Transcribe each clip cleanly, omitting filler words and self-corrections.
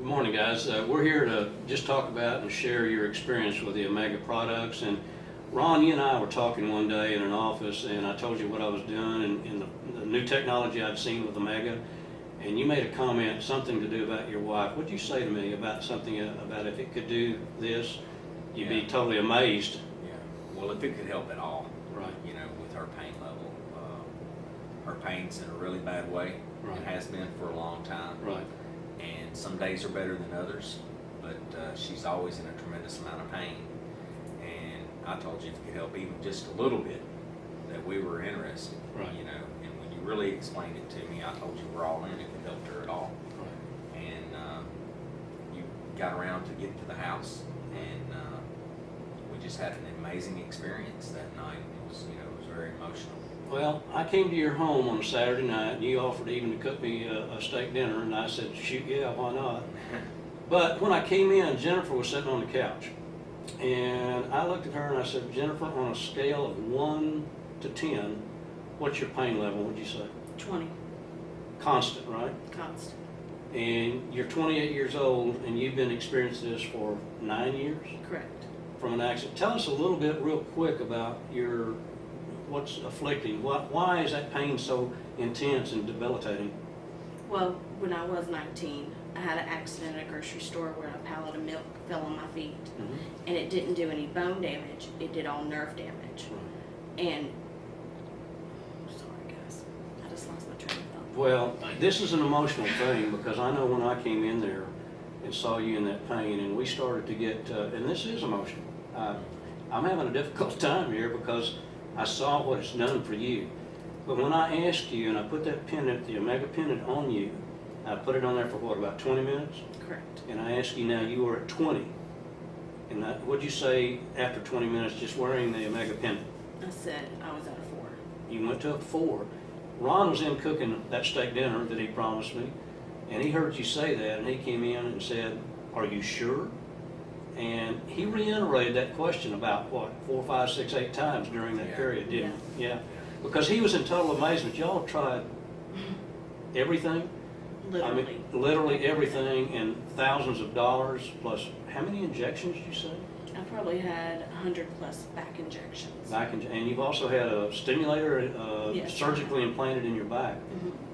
Good morning, guys. We're here to just talk about and share your experience with the Amega products. And Ron, you and I were talking one day in an office, and I told you what I was doing and the new technology I'd seen with Amega. And you made a comment, something to do about your wife. What'd you say to me about something about if it could do this, you'd be totally amazed? Yeah. Well, if it could help at all, Right. you know, with her pain level. Her pain's in a really bad way. Right. It has been for a long time. Right. And some days are better than others, but she's always in a tremendous amount of pain. And I told you if it could help even just a little bit, that we were interested. Right. You know, and when you really explained it to me, I told you we're all in if it helped her at all. Right. And you got around to get to the house, and we just had an amazing experience that night. It was, you know, it was very emotional. Well, I came to your home on a Saturday night, and you offered even to cook me a steak dinner, and I said, shoot, yeah, why not? But when I came in, Jennifer was sitting on the couch, and I looked at her and I said, Jennifer, on a scale of 1 to 10, what's your pain level, would you say? 20, Constant, right? constant. And you're 28 years old, and you've been experiencing this for 9 years Correct. from an accident. Tell us a little bit real quick about what's afflicting. Why is that pain so intense and debilitating? Well, when I was 19, I had an accident at a grocery store where a pallet of milk fell on my feet. Mhm. And it didn't do any bone damage, it did all nerve damage. And, sorry guys, I just lost my train of thought. Well, this is an emotional thing because I know when I came in there and saw you in that pain, and we started to get, and this is emotional. I'm having a difficult time here because I saw what it's done for you. But when I asked you, and I put that pendant, the Amega pendant on you, I put it on there for what, about 20 minutes? Correct. And I asked you now, you were at 20. And what'd you say after 20 minutes just wearing the Amega pendant? I said I was at a 4. You went to a 4. Ron was in cooking that steak dinner that he promised me, and he heard you say that, and he came in and said, are you sure? And he reiterated that question about, what, 4, 5, 6, 8 times during that period, didn't he? Yeah. Because he was in total amazement. Y'all tried everything? Literally. I mean, literally everything, and thousands of dollars, plus how many injections did you say? I probably had 100 plus back injections. And you've also had a stimulator Yes. surgically implanted in your back.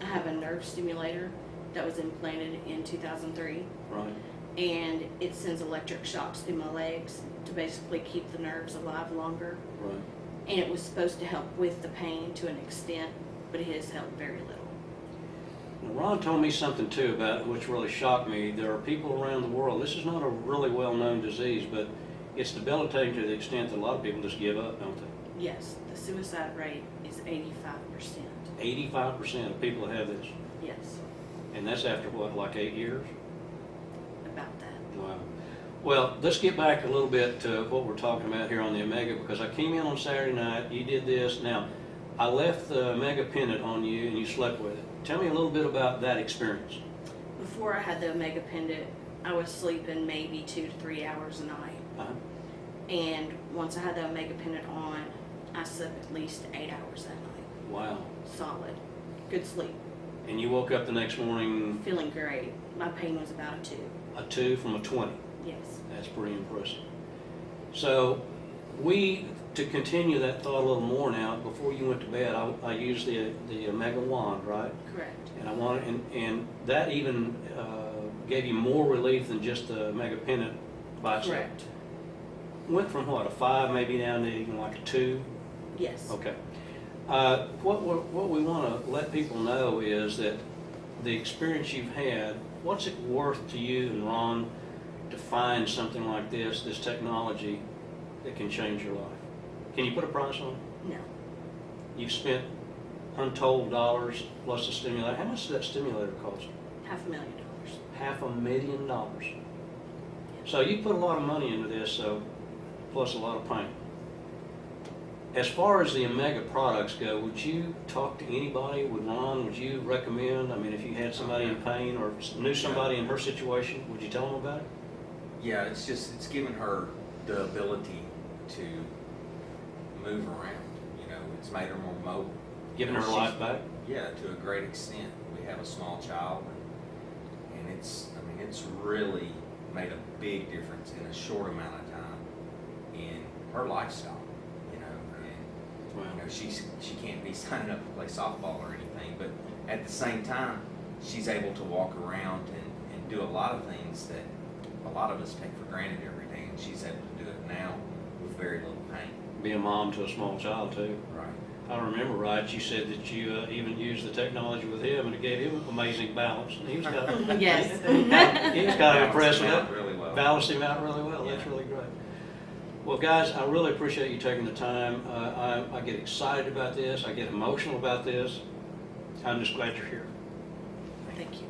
I have a nerve stimulator that was implanted in 2003. Right. And it sends electric shocks through my legs to basically keep the nerves alive longer. Right. And it was supposed to help with the pain to an extent, but it has helped very little. Now, Ron told me something too about which really shocked me. There are people around the world, this is not a really well-known disease, but it's debilitating to the extent that a lot of people just give up, don't they? Yes, the suicide rate is 85%. 85% of people that have this. Yes, And that's after what, like 8 years? about that. Wow. Well, let's get back a little bit to what we're talking about here on the Amega, because I came in on Saturday night, you did this. Now, I left the Amega pendant on you and you slept with it. Tell me a little bit about that experience. Before I had the Amega pendant, I was sleeping maybe 2 to 3 hours a night. Uh-huh. And once I had the Amega pendant on, I slept at least 8 hours that night. Wow. Solid. Good sleep. And you woke up the next morning Feeling great. My pain was about a 2. a 2 from a 20. Yes. That's pretty impressive. So to continue that thought a little more now, before you went to bed, I used the Amega wand, right? Correct. And I wanted, and that even gave you more relief than just the Amega pendant by itself. Correct. Went from what, a 5 maybe down to even like a 2? Yes. Okay. What we want to let people know is that the experience you've had, what's it worth to you and Ron to find something like this technology that can change your life? Can you put a price on it? No. You've spent untold dollars plus a stimulator. How much does that stimulator cost? $500,000. $500,000. So you put a lot of money into this, so plus a lot of pain. As far as the Amega products go, would you talk to anybody? Would Ron, would you recommend? I mean, if you had somebody in pain or knew somebody in her situation, would you tell them about it? Yeah, it's given her the ability to move around. You know, it's made her more mobile. Giving her life back? Yeah, to a great extent. We have a small child, And it's really made a big difference in a short amount of time in her lifestyle, you know. And Wow. you know, she can't be signing up to play softball or anything, but at the same time, she's able to walk around and do a lot of things that a lot of us take for granted every day, and she's able to do it now with very little pain. Be a mom to a small child too. Right. I remember right, you said that you even used the technology with him and it gave him amazing balance. He was got, Yes. he's got to impress Balanced him out with really well. Balanced him out really well. That's Yeah. really great. Well, guys, I really appreciate you taking the time. I get excited about this. I get emotional about this. I'm just glad you're here. Thank you.